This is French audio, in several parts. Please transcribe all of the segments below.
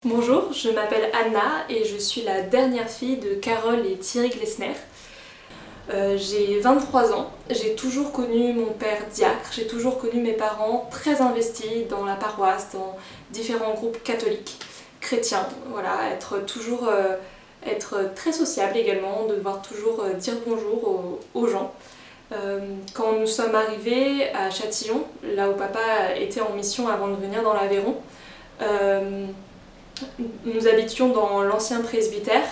Bonjour, je m'appelle Anna et je suis la dernière fille de Carole et Thierry Glessner. J'ai 23 ans, j'ai toujours connu mon père diacre, j'ai toujours connu mes parents très investis dans la paroisse, dans différents groupes catholiques, chrétiens, voilà, être très sociable également, devoir toujours dire bonjour aux gens. Quand nous sommes arrivés à Châtillon, là où papa était en mission avant de venir dans l'Aveyron, nous habitions dans l'ancien presbytère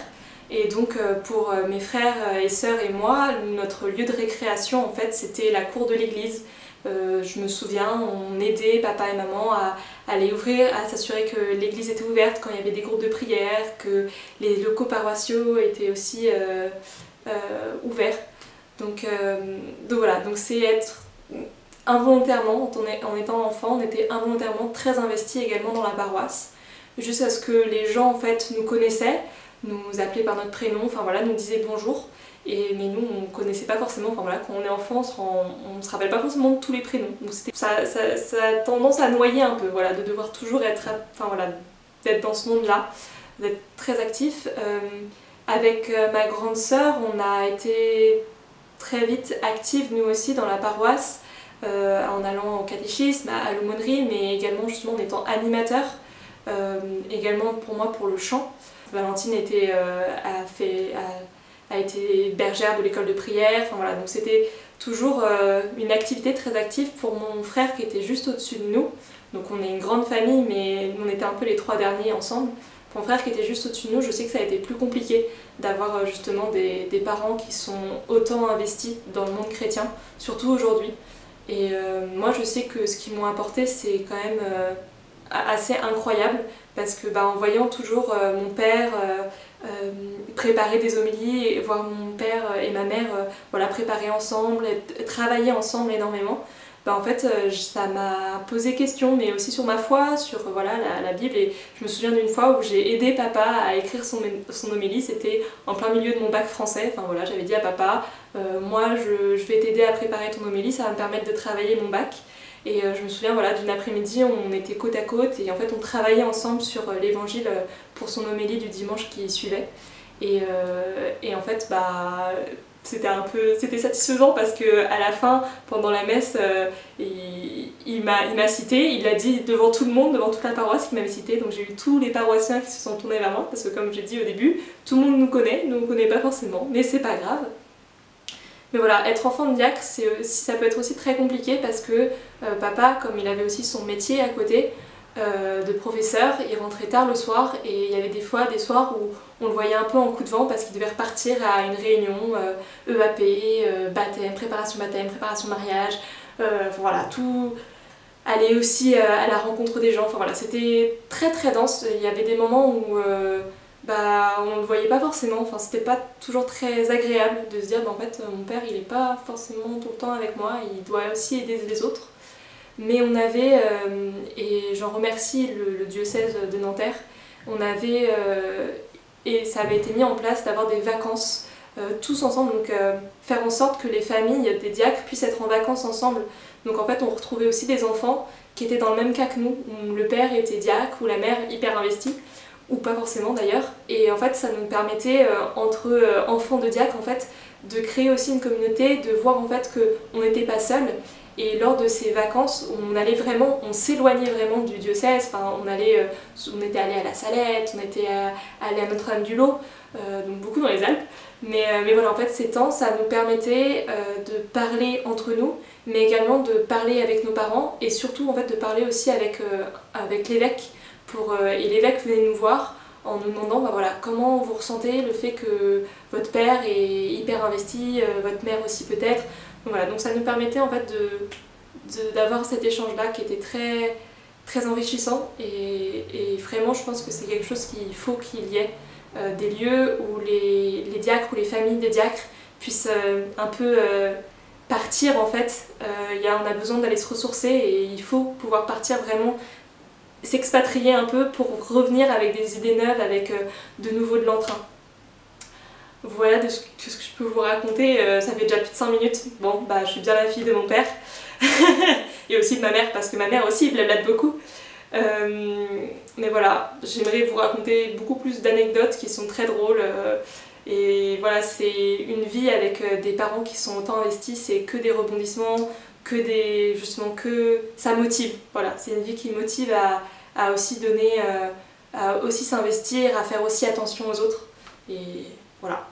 et donc pour mes frères et sœurs et moi, notre lieu de récréation en fait c'était la cour de l'église. Je me souviens, on aidait papa et maman à aller ouvrir, à s'assurer que l'église était ouverte quand il y avait des groupes de prière, que les locaux paroissiaux étaient aussi ouverts. Donc voilà, donc c'est être involontairement, en étant enfant, on était involontairement très investis également dans la paroisse. Jusqu'à ce que les gens en fait nous connaissaient, nous appelaient par notre prénom, enfin voilà, nous disaient bonjour. Mais nous on connaissait pas forcément, enfin voilà, quand on est enfant on se rappelle pas forcément de tous les prénoms. Donc ça a tendance à noyer un peu, voilà, de devoir toujours être, enfin voilà, d'être dans ce monde-là, d'être très actif. Avec ma grande sœur, on a été très vite actifs nous aussi dans la paroisse, en allant au catéchisme, à l'aumônerie, mais également justement en étant animateur. Également pour moi pour le chant. Valentine a été bergère de l'école de prière, enfin voilà, donc c'était toujours une activité très active pour mon frère qui était juste au-dessus de nous. Donc on est une grande famille mais on était un peu les trois derniers ensemble. Pour mon frère qui était juste au-dessus de nous, je sais que ça a été plus compliqué d'avoir justement des parents qui sont autant investis dans le monde chrétien, surtout aujourd'hui. Et moi je sais que ce qu'ils m'ont apporté c'est quand même assez incroyable parce que en voyant toujours mon père préparer des homélies et voir mon père et ma mère voilà, préparer ensemble, travailler ensemble énormément, en fait ça m'a posé question mais aussi sur ma foi, sur voilà, la Bible. Et je me souviens d'une fois où j'ai aidé papa à écrire son homélie, c'était en plein milieu de mon bac français, enfin voilà, j'avais dit à papa moi je vais t'aider à préparer ton homélie, ça va me permettre de travailler mon bac. Et je me souviens voilà, d'une après-midi, on était côte à côte et en fait on travaillait ensemble sur l'évangile pour son homélie du dimanche qui suivait. Et en fait c'était satisfaisant parce que à la fin, pendant la messe, il m'a cité, il l'a dit devant tout le monde, devant toute la paroisse qu'il m'avait cité. Donc j'ai eu tous les paroissiens qui se sont tournés vers moi parce que comme j'ai dit au début, tout le monde nous connaît, nous on ne connaît pas forcément, mais c'est pas grave. Mais voilà, être enfant de diacre, ça peut être aussi très compliqué parce que papa, comme il avait aussi son métier à côté de professeur, il rentrait tard le soir et il y avait des soirs où on le voyait un peu en coup de vent parce qu'il devait repartir à une réunion EAP, baptême, préparation mariage, voilà, tout, aller aussi à la rencontre des gens, enfin voilà, c'était très très dense. Il y avait des moments où on le voyait pas forcément, enfin c'était pas toujours très agréable de se dire en fait mon père il est pas forcément tout le temps avec moi, il doit aussi aider les autres. Mais on avait, et j'en remercie le diocèse de Nanterre, on avait, et ça avait été mis en place d'avoir des vacances tous ensemble, donc faire en sorte que les familles des diacres puissent être en vacances ensemble. Donc en fait on retrouvait aussi des enfants qui étaient dans le même cas que nous, où le père était diacre ou la mère hyper investie, ou pas forcément d'ailleurs, et en fait ça nous permettait entre enfants de diacres en fait de créer aussi une communauté, de voir en fait qu'on n'était pas seul. Et lors de ces vacances, on s'éloignait vraiment du diocèse, enfin, on était allé à la Salette, on était allé à Notre-Dame-du-Lot, donc beaucoup dans les Alpes. Mais voilà, en fait ces temps, ça nous permettait de parler entre nous, mais également de parler avec nos parents, et surtout en fait de parler aussi avec l'évêque. Et l'évêque venait nous voir en nous demandant voilà, comment vous ressentez le fait que votre père est hyper investi, votre mère aussi peut-être. Voilà, donc ça nous permettait en fait d'avoir cet échange-là qui était très, très enrichissant. Et vraiment, je pense que c'est quelque chose qu'il faut qu'il y ait des lieux où les diacres ou les familles des diacres puissent un peu partir en fait. On a besoin d'aller se ressourcer et il faut pouvoir partir vraiment, s'expatrier un peu pour revenir avec des idées neuves, avec de nouveau de l'entrain. Voilà de ce que je peux vous raconter, ça fait déjà plus de 5 minutes. Bon, je suis bien la fille de mon père et aussi de ma mère parce que ma mère aussi blablate beaucoup. Mais voilà, j'aimerais vous raconter beaucoup plus d'anecdotes qui sont très drôles. Et voilà, c'est une vie avec des parents qui sont autant investis, c'est que des rebondissements, justement que ça motive. Voilà, c'est une vie qui motive à aussi donner, à aussi s'investir, à faire aussi attention aux autres. Et voilà.